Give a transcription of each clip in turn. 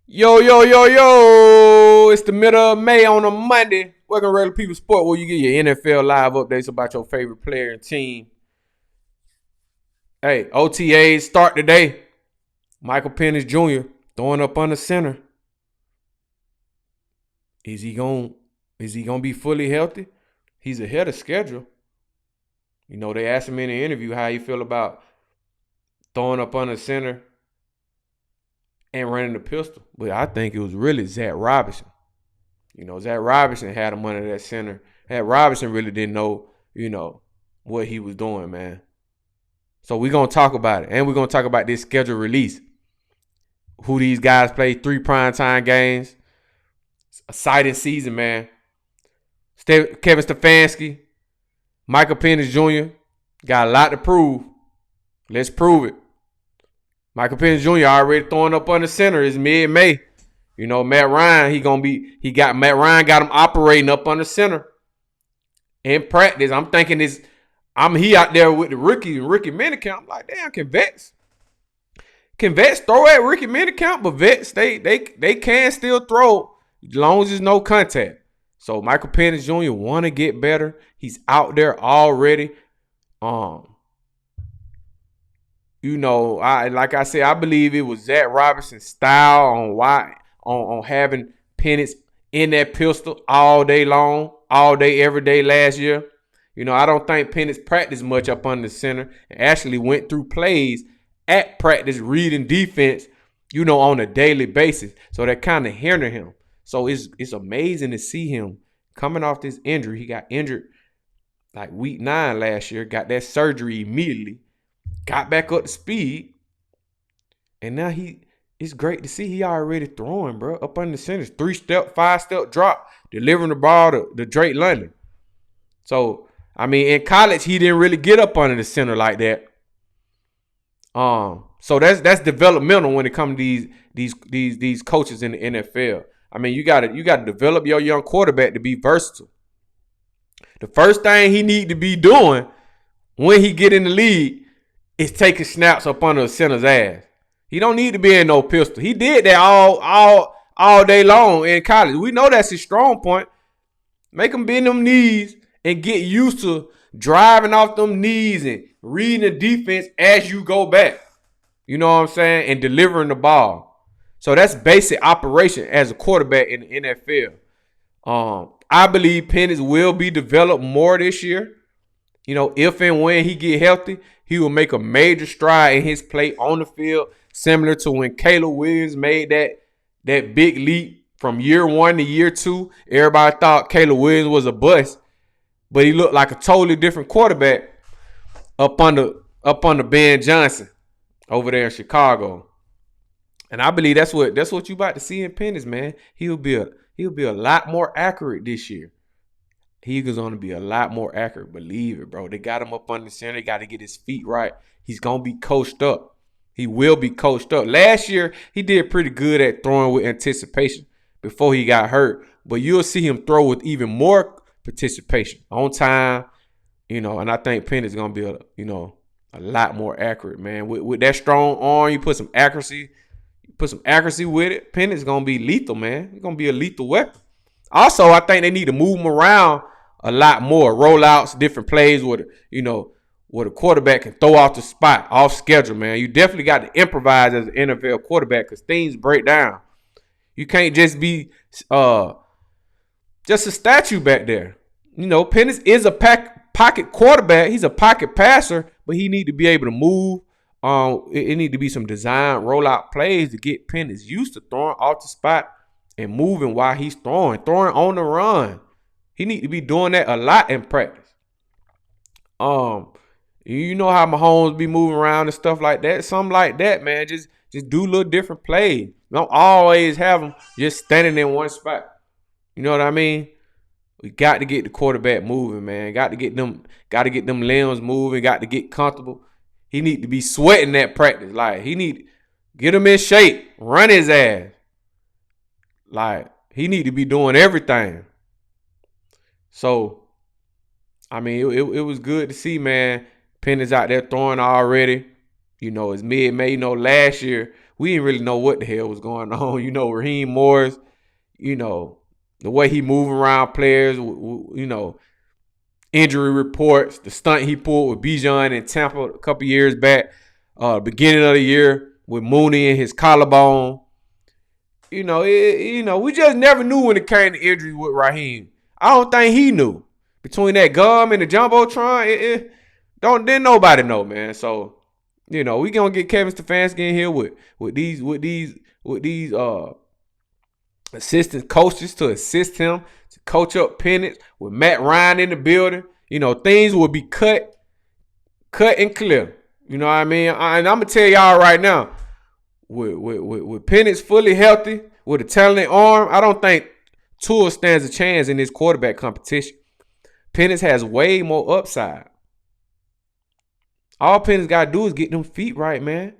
Yo, yo, yo, yo. It's the middle of May on a Monday. Welcome to Regular People Sport, where you get your NFL live updates about your favorite player and team. Hey, OTAs start today. Michael Penix Jr. throwing up under center. Is he gonna be fully healthy? He's ahead of schedule. You know, they asked him in the interview how he feel about throwing up under center and running the pistol. But I think it was really Zach Robinson. You know, Zach Robinson had him under that center. Zach Robinson really didn't know, what he was doing, man. So we're going to talk about it. And we're going to talk about this schedule release. Who these guys play, 3 primetime games. It's a exciting season, man. Kevin Stefanski, Michael Penix Jr. got a lot to prove. Let's prove it. Michael Penix Jr. already throwing up under center. It's mid-May. You know, Matt Ryan, Matt Ryan got him operating up under center in practice. I'm thinking he out there with the rookie minicamp. I'm like, damn, can vets throw at rookie minicamp? But vets, they can still throw as long as there's no contact. So Michael Penix Jr. want to get better. He's out there already. Like I said, I believe it was Zach Robinson's style on having Penix in that pistol all day long, all day, every day last year. You know, I don't think Penix practiced much up under the center and actually went through plays at practice reading defense, on a daily basis. So that kind of hindered him. So it's amazing to see him coming off this injury. He got injured like week 9 last year, got that surgery immediately, got back up to speed, and now it's great to see he already throwing, bro, up under the center. 3-step, 5-step drop, delivering the ball to Drake London. So, in college, he didn't really get up under the center like that. So that's developmental when it comes to these coaches in the NFL. You gotta develop your young quarterback to be versatile. The first thing he need to be doing when he get in the league is taking snaps up under the center's ass. He don't need to be in no pistol. He did that all day long in college. We know that's his strong point. Make him bend them knees and get used to driving off them knees and reading the defense as you go back. You know what I'm saying? And delivering the ball. So that's basic operation as a quarterback in the NFL. I believe Penix will be developed more this year. If and when he get healthy, he will make a major stride in his play on the field, similar to when Caleb Williams made that big leap from year 1 to year 2. Everybody thought Caleb Williams was a bust, but he looked like a totally different quarterback up under Ben Johnson over there in Chicago. And I believe that's what you about to see in Penix, man. He'll be a lot more accurate this year. He's going to be a lot more accurate. Believe it, bro. They got him up under the center. They got to get his feet right. He's going to be coached up. He will be coached up. Last year, he did pretty good at throwing with anticipation before he got hurt. But you'll see him throw with even more participation on time. And I think Penix is going to be a lot more accurate, man. With that strong arm, you put some accuracy with it. Penix is going to be lethal, man. He's going to be a lethal weapon. Also, I think they need to move him around a lot more. Rollouts, different plays where the quarterback can throw off the spot, off schedule, man. You definitely got to improvise as an NFL quarterback because things break down. You can't just be just a statue back there. Penix is a pocket quarterback. He's a pocket passer, but he need to be able to move. It need to be some design rollout plays to get Penix used to throwing off the spot and moving while he's throwing on the run. He need to be doing that a lot in practice. You know how Mahomes be moving around and stuff like that. Something like that, man. Just do a little different plays. Don't always have them just standing in one spot. You know what I mean? We got to get the quarterback moving, man. Got to get them limbs moving. Got to get comfortable. He need to be sweating that practice. Like, he need to get him in shape. Run his ass. Like, he need to be doing everything. So, it was good to see, man. Penix out there throwing already. It's mid-May. Last year, we didn't really know what the hell was going on. Raheem Morris, the way he move around players, injury reports, the stunt he pulled with Bijan in Tampa a couple years back, beginning of the year with Mooney and his collarbone. We just never knew when it came to injuries with Raheem. I don't think he knew. Between that gum and the Jumbotron, didn't nobody know, man. So, we gonna get Kevin Stefanski in here with these assistant coaches to assist him to coach up Penix with Matt Ryan in the building. Things will be cut and clear. You know what I mean? And I'm gonna tell y'all right now, with Penix fully healthy, with a talented arm, I don't think Tua stands a chance in this quarterback competition. Penix has way more upside. All Penix got to do is get them feet right, man.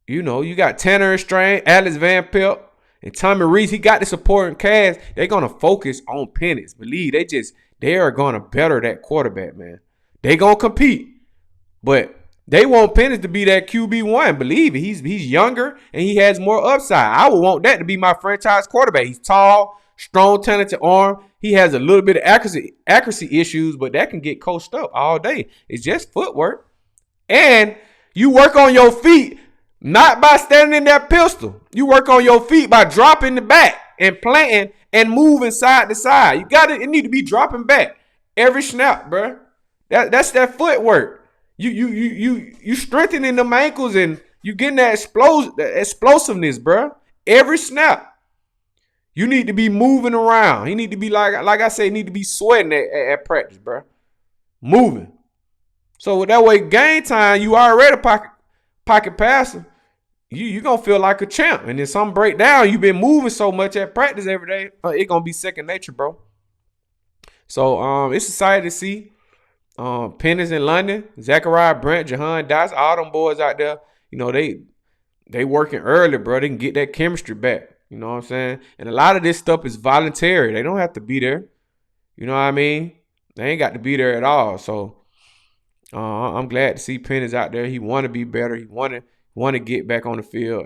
You got Tanner Strain, Alex Van Pelt, and Tommy Reese. He got the supporting cast. They're going to focus on Penix. Believe they are going to better that quarterback, man. They going to compete. But they want Penix to be that QB1. Believe it. He's younger and he has more upside. I would want that to be my franchise quarterback. He's tall, strong, talented arm. He has a little bit of accuracy issues, but that can get coached up all day. It's just footwork. And you work on your feet not by standing in that pistol. You work on your feet by dropping the back and planting and moving side to side. It need to be dropping back every snap, bro. That's that footwork. You strengthening them ankles and you getting that explosiveness, bro. Every snap. You need to be moving around. He need to be like I said, need to be sweating at practice, bro. Moving. So that way, game time, you already pocket passer. You gonna feel like a champ. And then some breakdown, you've been moving so much at practice every day, it gonna be second nature, bro. So it's exciting to see. Penix in London, Zachariah Brent, Jahan Dotson, all them boys out there, they working early, bro. They can get that chemistry back. You know what I'm saying? And a lot of this stuff is voluntary. They don't have to be there. You know what I mean? They ain't got to be there at all. So I'm glad to see Penix out there. He want to be better. He want to get back on the field.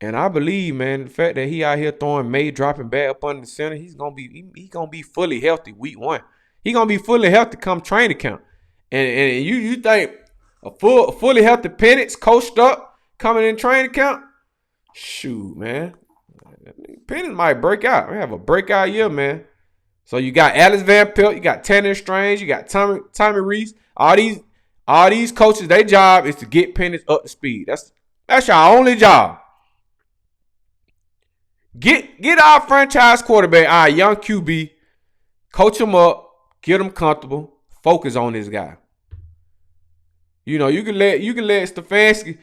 And I believe, man, the fact that he out here throwing May, dropping back up under the center, he's gonna be fully healthy week 1. He gonna be fully healthy come training camp. And you think a fully healthy Penix coached up coming in training camp? Shoot, man. Penix might break out. We have a breakout year, man. So you got Alex Van Pelt, you got Tanner Strange, you got Tommy Reese. All these coaches, their job is to get Penix up to speed. That's your only job. Get our franchise quarterback, our young QB, coach him up, get him comfortable, focus on this guy. You can let Stefanski.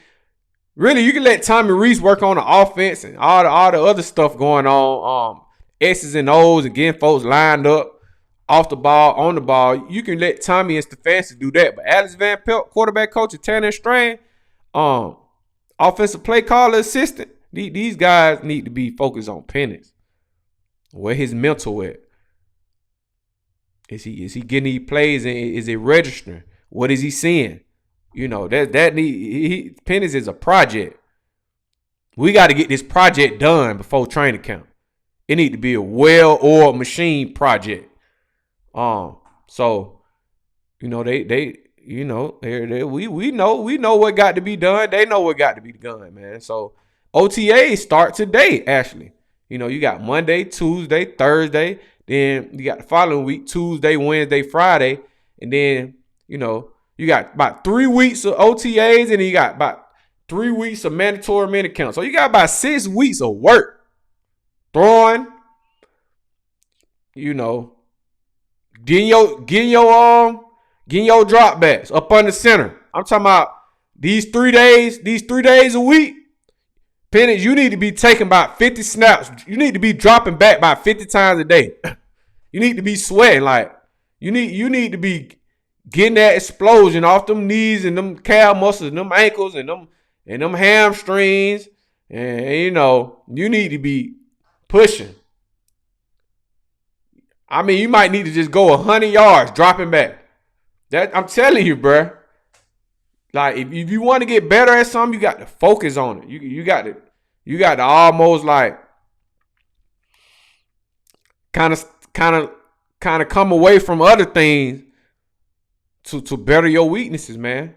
Really, you can let Tommy Reese work on the offense and all the other stuff going on, X's and O's and getting folks lined up off the ball, on the ball. You can let Tommy and Stefanski do that. But Alex Van Pelt, quarterback coach, and Tanner Strain, offensive play caller assistant, these guys need to be focused on Penix. Where his mental at? Is he getting these plays and is it registering? What is he seeing? Penix is a project. We got to get this project done before training camp. It need to be a well-oiled machine project. So, we know what got to be done. They know what got to be done, man. So OTA start today, actually. You got Monday, Tuesday, Thursday. Then you got the following week, Tuesday, Wednesday, Friday. And then, you got about 3 weeks of OTAs, and then you got about 3 weeks of mandatory minute count. So you got about 6 weeks of work. Throwing, getting your drop backs up on the center. I'm talking about these 3 days a week. Penix, you need to be taking about 50 snaps. You need to be dropping back about 50 times a day. You need to be sweating. Like, you need to be getting that explosion off them knees and them calf muscles and them ankles and them hamstrings. And, you need to be pushing. I mean, you might need to just go 100 yards dropping back. That I'm telling you, bruh. Like if you want to get better at something, you got to focus on it. You got to almost like kind of come away from other things to better your weaknesses, man.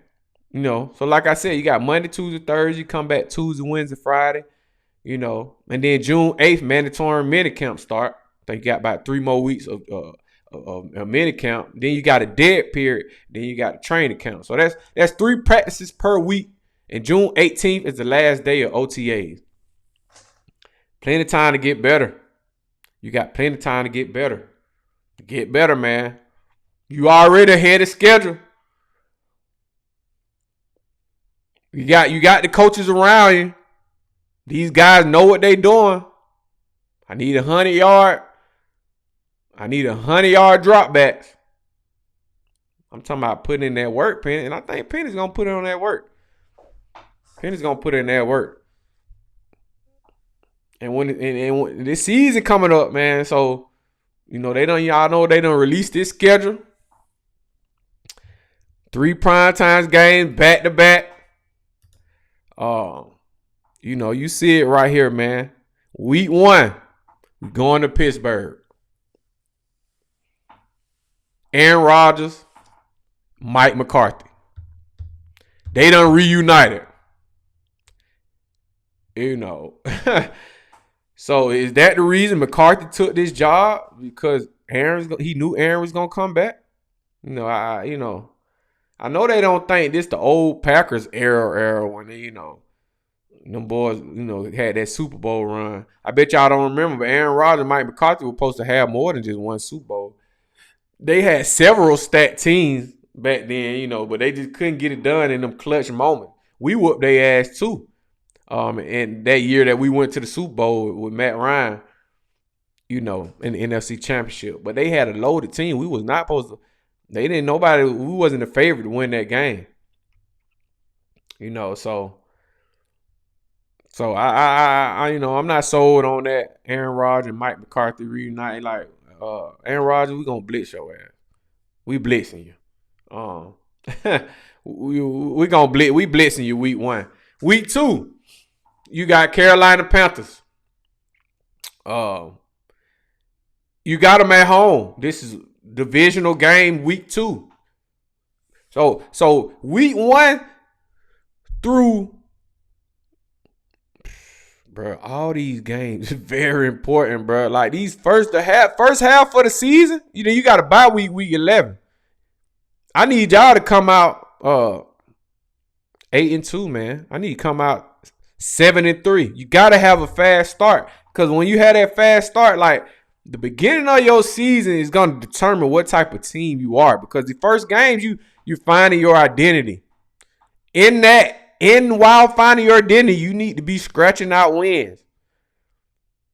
You know, so like I said, you got Monday, Tuesday, Thursday, you come back Tuesday, Wednesday, Friday, you know, and then June 8th, mandatory minicamp start. I think you got about 3 more weeks of a minicamp. Then you got a dead period. Then you got a training camp. So that's 3 practices per week. And June 18th is the last day of OTAs. Plenty of time to get better. You got plenty of time to get better. Get better, man. You already ahead of schedule. You got the coaches around you. These guys know what they doing. I need 100-yard. I need 100-yard dropbacks. I'm talking about putting in that work, Penix, and I think Penix gonna put it on that work. Penix gonna put in that work. And when this season coming up, man, so you know y'all know they done release this schedule. 3 primetime games back to back. You know, you see it right here, man. Week 1, we going to Pittsburgh. Aaron Rodgers, Mike McCarthy. They done reunited. You know. So is that the reason McCarthy took this job? Because he knew Aaron was gonna come back? You know, I know they don't think this the old Packers era when they, you know, them boys, you know, had that Super Bowl run. I bet y'all don't remember, but Aaron Rodgers and Mike McCarthy were supposed to have more than just one Super Bowl. They had several stacked teams back then, you know, but they just couldn't get it done in them clutch moments. We whooped their ass too. And that year that we went to the Super Bowl with Matt Ryan, you know, in the NFC Championship. But they had a loaded team. We was not supposed to. We wasn't the favorite to win that game. You know, so I you know, I'm not sold on that Aaron Rodgers and Mike McCarthy reuniting. Like, Aaron Rodgers, we gonna blitz your ass. We blitzing you. We gonna blitz. We blitzing you week 1. Week 2, you got Carolina Panthers. You got them at home. This is divisional game week 2. So week 1 through, bro, all these games is very important, bro. Like these first half of the season, you know, you got a bye week 11. I need y'all to come out 8-2, man. I need to come out 7-3. You gotta have a fast start, because when you have that fast start, like the beginning of your season is gonna determine what type of team you are. Because the first games you're finding your identity. While finding your identity, you need to be scratching out wins.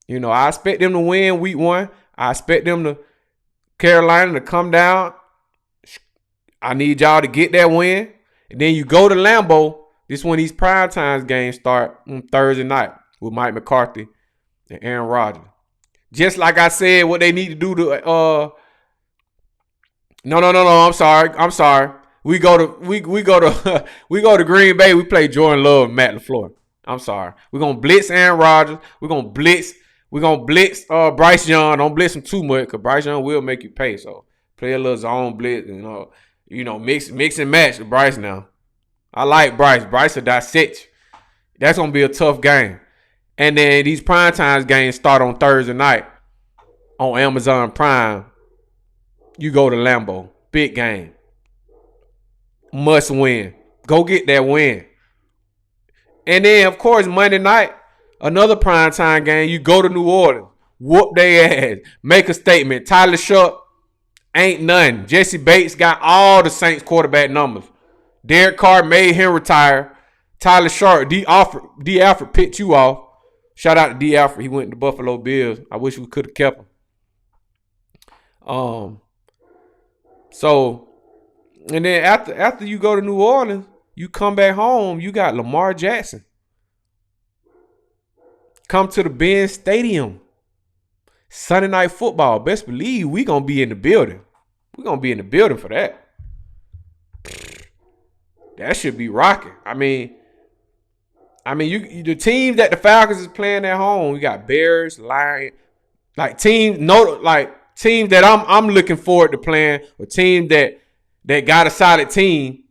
You know, I expect them to win week 1. I expect them to Carolina to come down. I need y'all to get that win. And then you go to Lambeau. This is when these primetime games start on Thursday night with Mike McCarthy and Aaron Rodgers. Just like I said, what they need to do to No, I'm sorry. We go to Green Bay. We play Jordan Love and Matt LaFleur. I'm sorry. We're gonna blitz Aaron Rodgers. We're gonna blitz Bryce Young. Don't blitz him too much, because Bryce Young will make you pay. So play a little zone blitz, you know, mix and match with Bryce now. I like Bryce. Bryce will dissect you. That's gonna be a tough game. And then these primetime games start on Thursday night on Amazon Prime. You go to Lambeau. Big game. Must win. Go get that win. And then, of course, Monday night, another primetime game. You go to New Orleans. Whoop their ass. Make a statement. Tyler Shuck ain't nothing. Jesse Bates got all the Saints quarterback numbers. Derek Carr made him retire. Tyler Sharp, D. Alfred picked you off. Shout out to D. Alfred. He went to Buffalo Bills. I wish we could have kept him. So, and then after you go to New Orleans, you come back home, you got Lamar Jackson. Come to the Benz Stadium. Sunday Night Football. Best believe we going to be in the building. We're going to be in the building for that. that should be rocking. I mean, you the teams that the Falcons is playing at home, you got Bears, Lions, like teams that I'm looking forward to playing, or teams that got a solid team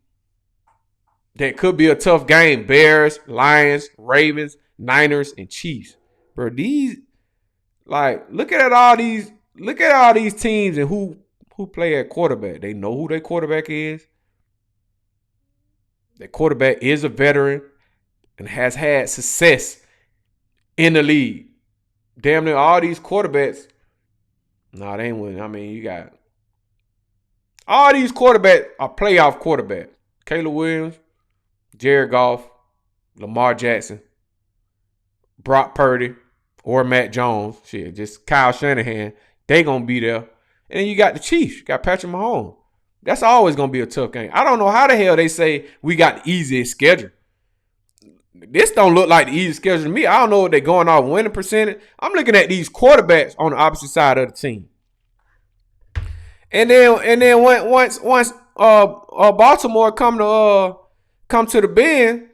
that could be a tough game. Bears, Lions, Ravens, Niners, and Chiefs. Bro, these look at all these teams and who play at quarterback. They know who their quarterback is. Their quarterback is a veteran and has had success in the league. Damn near all these quarterbacks. No, they ain't winning. I mean, you got all these quarterbacks are playoff quarterbacks. Caleb Williams, Jared Goff, Lamar Jackson, Brock Purdy, or Matt Jones. Shit, just Kyle Shanahan. They gonna be there. And then you got the Chiefs. You got Patrick Mahomes. That's always gonna be a tough game. I don't know how the hell they say we got the easiest schedule. This don't look like the easiest schedule to me. I don't know what they're going off winning percentage. I'm looking at these quarterbacks on the opposite side of the team. And then once Baltimore come to the Bend,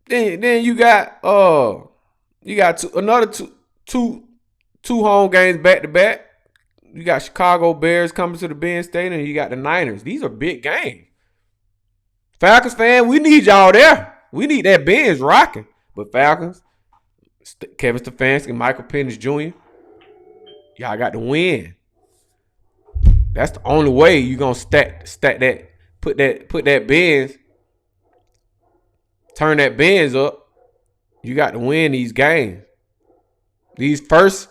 then you got another two home games back to back. You got Chicago Bears coming to the Bend Stadium, and you got the Niners. These are big games. Falcons fan, we need y'all there. We need that Benz rocking. But Falcons, Kevin Stefanski, Michael Penix Jr., y'all got to win. That's the only way you're gonna stack that, put that Benz, turn that Benz up. You got to win these games. These first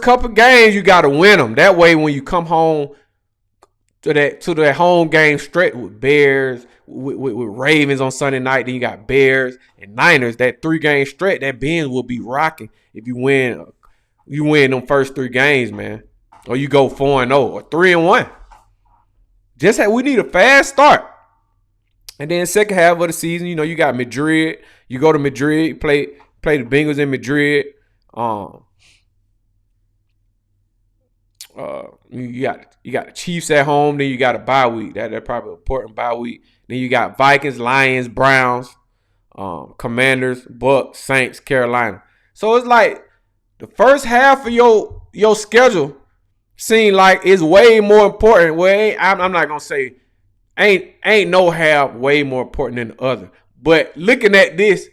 couple games, you got to win them. That way, when you come home to that home game stretch with Bears, with Ravens on Sunday night, then you got Bears and Niners. That 3-game stretch, that Benz will be rocking if you win. You win them first 3 games, man, or you go 4-0 or 3-1. We need a fast start, and then second half of the season, you got Madrid. You go to Madrid, play the Bengals in Madrid. You got the Chiefs at home. Then you got a bye week. That's probably an important bye week. Then you got Vikings, Lions, Browns, Commanders, Bucks, Saints, Carolina. So it's like the first half of your schedule seem like it's way more important. Well, I'm not gonna say ain't no half way more important than the other. But looking at this,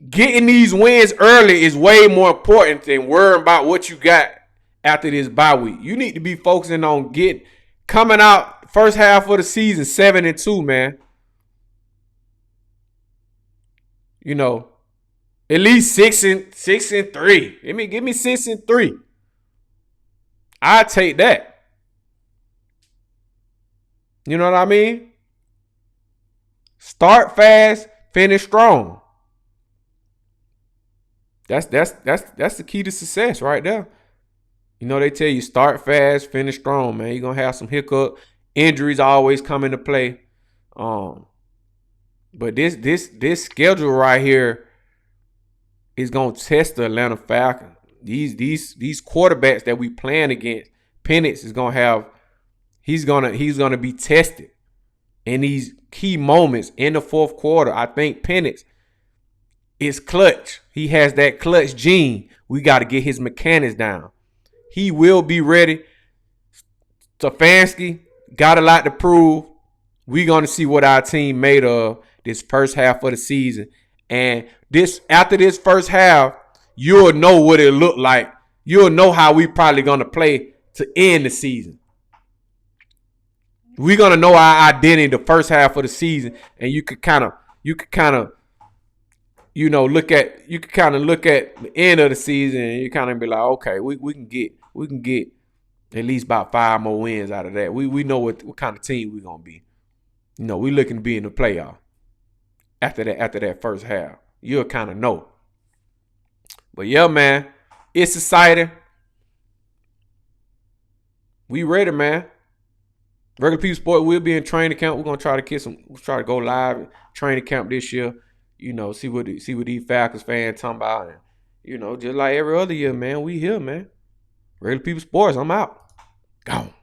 getting these wins early is way more important than worrying about what you got after this bye week. You need to be focusing on coming out first half of the season 7-2, man. At least 6-3. Give me 6-3. I take that. You know what I mean? Start fast, finish strong. That's the key to success right there. They tell you start fast, finish strong, man. You're gonna have some hiccup. Injuries always come into play. But this schedule right here is gonna test the Atlanta Falcons. These quarterbacks that we playing against, Penix is gonna have. He's gonna be tested in these key moments in the fourth quarter. I think Penix is clutch. He has that clutch gene. We got to get his mechanics down. He will be ready. Stefanski got a lot to prove. We're going to see what our team made of this first half of the season. And after this first half, you'll know what it looked like. You'll know how we probably going to play to end the season. We're going to know our identity the first half of the season, and you could kind of look at the end of the season, and you kind of be like, okay, we can get at least about 5 more wins out of that. We know what kind of team we're gonna be. We looking to be in the playoff after that first half. You'll kind of know. But yeah, man, it's exciting. We ready, man. Regular People Sport will be in training camp. We're gonna try to go live training camp this year. See what these Falcons fans talking about. And, just like every other year, man, we here, man. Regular People Sports, I'm out. Gone.